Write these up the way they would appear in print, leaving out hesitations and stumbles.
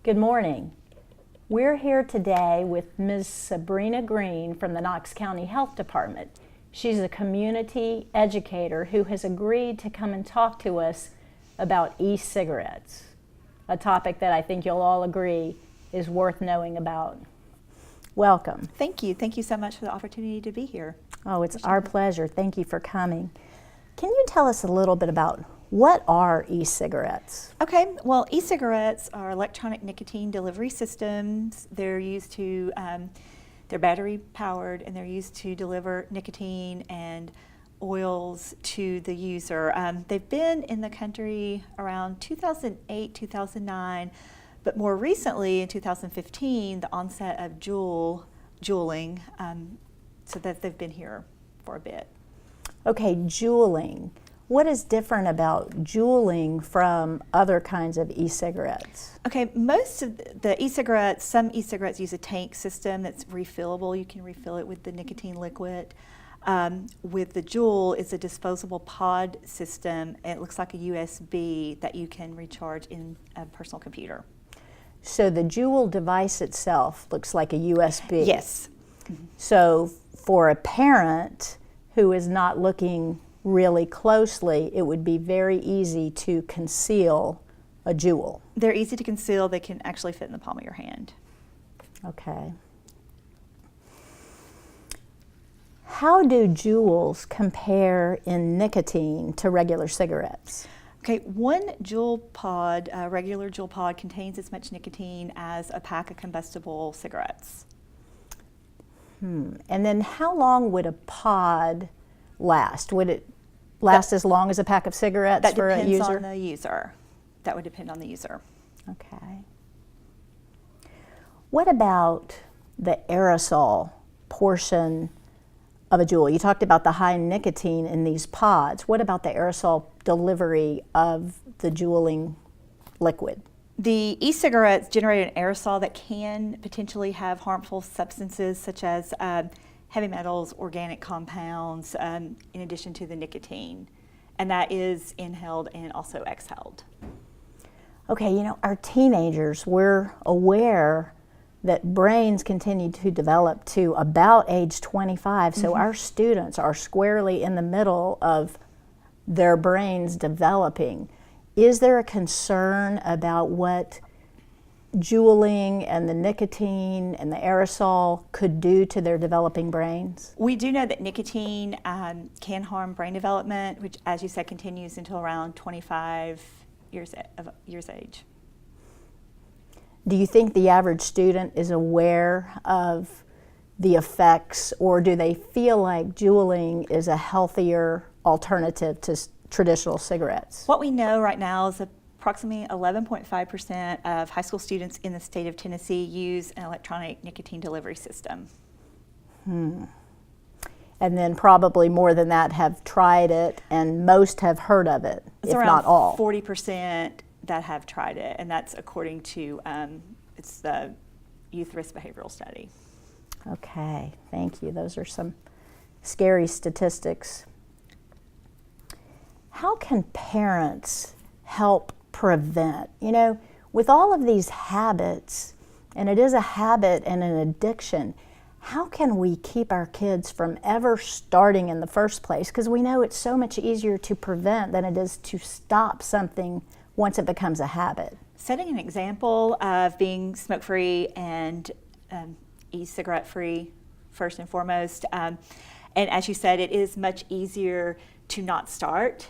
Good morning. We're here today with Ms. Sabrina Greene from the Knox County Health Department. She's a community educator who has agreed to come and talk to us about e-cigarettes, a topic that I think you'll all agree is worth knowing about. Welcome. Thank you. Thank you so much for the opportunity to be here. Oh, it's our pleasure. Thank you for coming. Can you tell us a little bit about what are e-cigarettes? Okay, well, e-cigarettes are electronic nicotine delivery systems. They're used to, they're battery powered, and they're used to deliver nicotine and oils to the user. They've been in the country around 2008, 2009, but more recently in 2015, the onset of juuling, so that they've been here for a bit. Okay, juuling. What is different about juuling from other kinds of e-cigarettes? Okay, most of the e-cigarettes, some e-cigarettes use a tank system that's refillable. You can refill it with the nicotine liquid. With the Juul, it's a disposable pod system. It looks like a USB that you can recharge in a personal computer. So the Juul device itself looks like a USB? Yes. So for a parent who is not looking really closely, it would be very easy to conceal a Juul. They're easy to conceal. They can actually fit in the palm of your hand. Okay. How do Juuls compare in nicotine to regular cigarettes? Okay, one Juul pod, a regular Juul pod, contains as much nicotine as a pack of combustible cigarettes. And then how long would a pod last? Would it last as long as a pack of cigarettes for a user? That depends on the user. That would depend on the user. Okay. What about the aerosol portion of a Juul? You talked about the high nicotine in these pods. What about the aerosol delivery of the Juuling liquid? The e-cigarettes generate an aerosol that can potentially have harmful substances such as heavy metals, organic compounds, in addition to the nicotine. And that is inhaled and also exhaled. Okay, you know, our teenagers, we're aware that brains continue to develop to about age 25, so our students are squarely in the middle of their brains developing. Is there a concern about what juuling and the nicotine and the aerosol could do to their developing brains? We do know that nicotine can harm brain development, which, as you said, continues until around 25 years age. Do you think the average student is aware of the effects, or do they feel like juuling is a healthier alternative to traditional cigarettes? What we know right now is approximately 11.5% of high school students in the state of Tennessee use an electronic nicotine delivery system. And then probably more than that have tried it, and most have heard of it, It's if around not all. 40% that have tried it, and that's according to it's the Youth Risk Behavioral Study. Okay, thank you. Those are some scary statistics. How can parents help prevent? You know, with all of these habits, and it is a habit and an addiction, how can we keep our kids from ever starting in the first place? Because we know it's so much easier to prevent than it is to stop something once it becomes a habit. Setting an example of being smoke-free and e-cigarette-free, first and foremost. And as you said, it is much easier to not start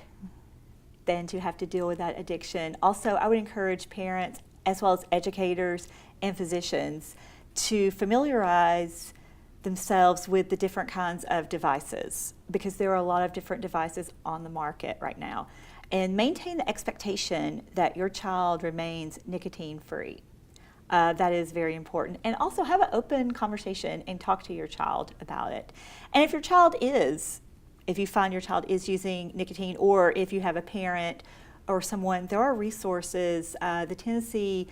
than to have to deal with that addiction. Also, I would encourage parents, as well as educators and physicians, to familiarize themselves with the different kinds of devices, because there are a lot of different devices on the market right now. And maintain the expectation that your child remains nicotine-free. That is very important. And also have an open conversation and talk to your child about it. And if you find your child is using nicotine, or if you have a parent or someone, there are resources. The Tennessee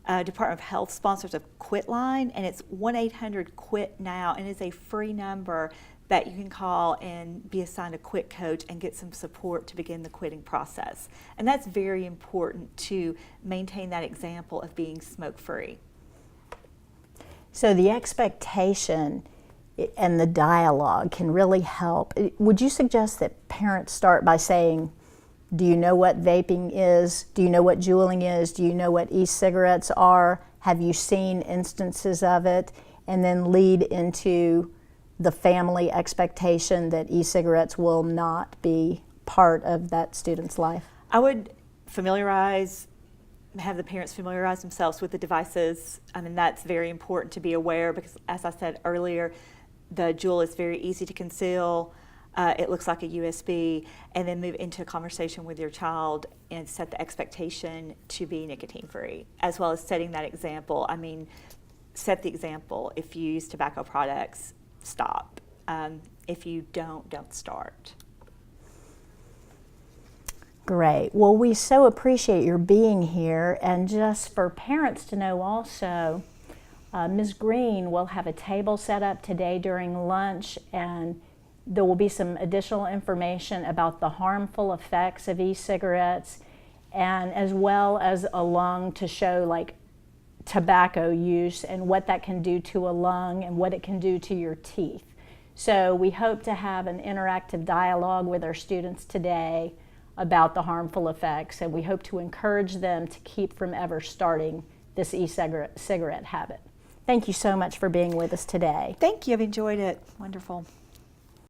Department of Health sponsors a Quit line, and it's 1-800-QUIT-NOW, and it's a free number that you can call and be assigned a quit coach and get some support to begin the quitting process. And that's very important to maintain that example of being smoke-free. So the expectation and the dialogue can really help. Would you suggest that parents start by saying, do you know what vaping is? Do you know what juuling is? Do you know what e-cigarettes are? Have you seen instances of it? And then lead into the family expectation that e-cigarettes will not be part of that student's life? I would have the parents familiarize themselves with the devices. I mean, that's very important to be aware because, as I said earlier, the Juul is very easy to conceal. It looks like a USB, and then move into a conversation with your child and set the expectation to be nicotine-free, as well as setting that example. I mean, set the example. If you use tobacco products, stop. If you don't start. Great. Well, we so appreciate your being here. And just for parents to know also, Ms. Greene will have a table set up today during lunch, and there will be some additional information about the harmful effects of e-cigarettes, and as well as a lung to show like tobacco use and what that can do to a lung and what it can do to your teeth. So we hope to have an interactive dialogue with our students today about the harmful effects, and we hope to encourage them to keep from ever starting this e-cigarette habit. Thank you so much for being with us today. Thank you. I've enjoyed it. Wonderful.